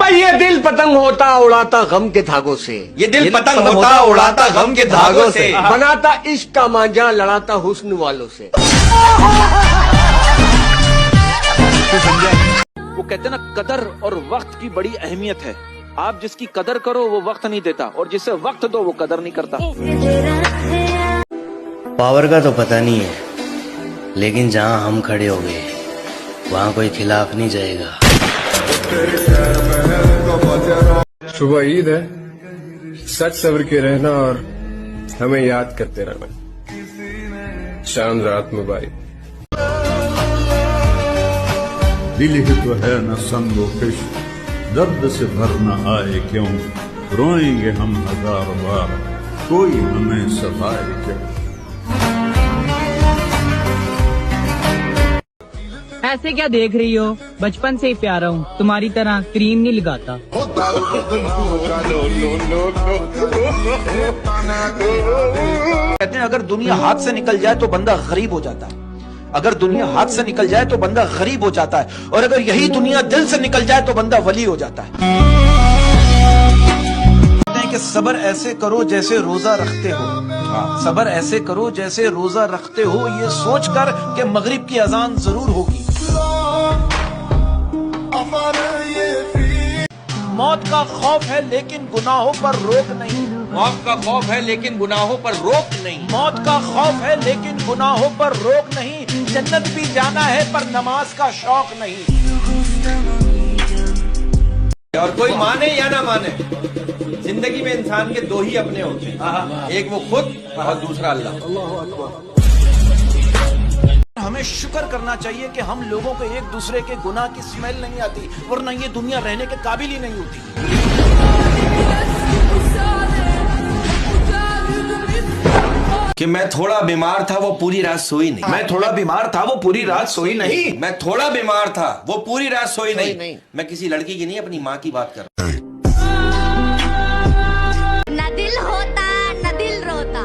भाई ये दिल पतंग होता उड़ाता गम के धागों से, ये दिल पतंग होता उड़ाता गम के धागों से, बनाता इश्क का मांझा लड़ाता हुस्न वालों से। वो कहते हैं ना, कदर और वक्त की बड़ी अहमियत है। आप जिसकी कदर करो वो वक्त नहीं देता, और जिसे वक्त दो वो कदर नहीं करता। पावर का तो पता नहीं है, लेकिन जहां हम खड़े हो गए वहां कोई खिलाफ नहीं जाएगा। सुबह ईद है, सच सब्र के रहना और हमें याद करते रहना। शाम रात मुबारक। दिल ही तो है न संगो फिश, दर्द से भर न आए क्यों, रोएंगे हम हजार बार, कोई हमें सताए क्यों। ऐसे क्या देख रही हो, बचपन से ही प्यारा हूँ, तुम्हारी तरह क्रीम नहीं लगाता। कहते हैं अगर दुनिया हाथ से निकल जाए तो बंदा गरीब हो जाता है, अगर दुनिया हाथ से निकल जाए तो बंदा गरीब हो जाता है, और अगर यही दुनिया दिल से निकल जाए तो बंदा वली हो जाता है। कहते हैं कि सब्र ऐसे करो जैसे रोजा रखते हो, सब्र ऐसे करो जैसे रोजा रखते हो, ये सोचकर कि मगरिब की अजान जरूर होगी। मौत का खौफ है लेकिन गुनाहों पर रोक नहीं, मौत का खौफ है लेकिन गुनाहों पर रोक नहीं, मौत का खौफ है लेकिन गुनाहों पर रोक नहीं, जन्नत भी जाना है पर नमाज का शौक नहीं। और कोई माने या ना माने, जिंदगी में इंसान के दो ही अपने होते हैं, एक वो खुद और दूसरा अल्लाह। हमें शुक्र करना चाहिए कि हम लोगों को एक दूसरे के गुनाह की स्मेल नहीं आती, वरना ये दुनिया रहने के काबिल ही नहीं होती। कि मैं थोड़ा बीमार था वो पूरी रात सोई नहीं, मैं थोड़ा बीमार था वो पूरी रात सोई नहीं, मैं थोड़ा बीमार था वो पूरी रात सोई नहीं। मैं किसी लड़की की नहीं, अपनी माँ की बात कर रहा हूँ। न दिल होता न दिल रोता,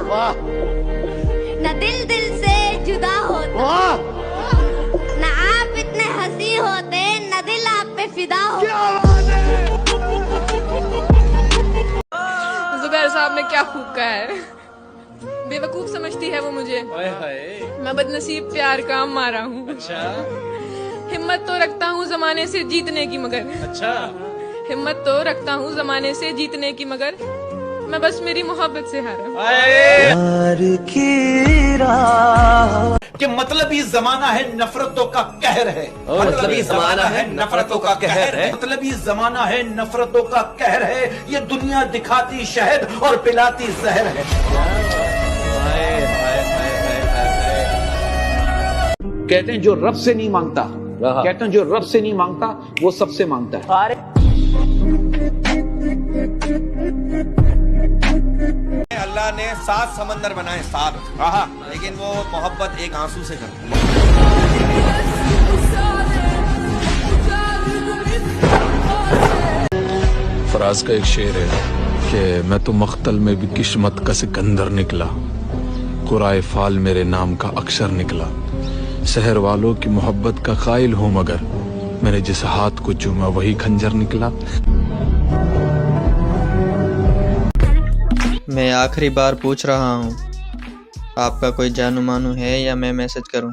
न दिल दिल से जुदा होता, न आप इतने हंसी होते न दिल आप पे फिदा होता। जुबैर साहब ने क्या खूब कहा है, बेवकूफ समझती है वो मुझे, मैं बदनसीब प्यार का मारा हूँ। अच्छा। हिम्मत तो रखता हूँ जमाने से जीतने की, मगर अच्छा, हिम्मत तो रखता हूँ जमाने से जीतने की, मगर मैं बस मेरी मोहब्बत से हारा। कि मतलब ये जमाना है नफरतों का कहर है, मतलब ये जमाना है नफरतों का कहर है, मतलब ये जमाना है नफरतों का कहर है, ये दुनिया दिखाती शहद और पिलाती जहर है। कहते हैं जो रब से नहीं मांगता, कहते हैं जो रब से नहीं मांगता वो सबसे मांगता है। अल्लाह ने 7 समंदर बनाए, 7, लेकिन वो मोहब्बत एक आंसू से करता है। फराज का एक शेर है कि मैं तो मख्तल में भी किस्मत का सिकंदर निकला, कुराए फाल मेरे नाम का अक्षर निकला, शहर वालों की मोहब्बत का कायल हूँ मगर मैंने जिस हाथ को चूमा वही खंजर निकला। मैं आखिरी बार पूछ रहा हूँ, आपका कोई जानू मानू है या मैं मैसेज करूँ?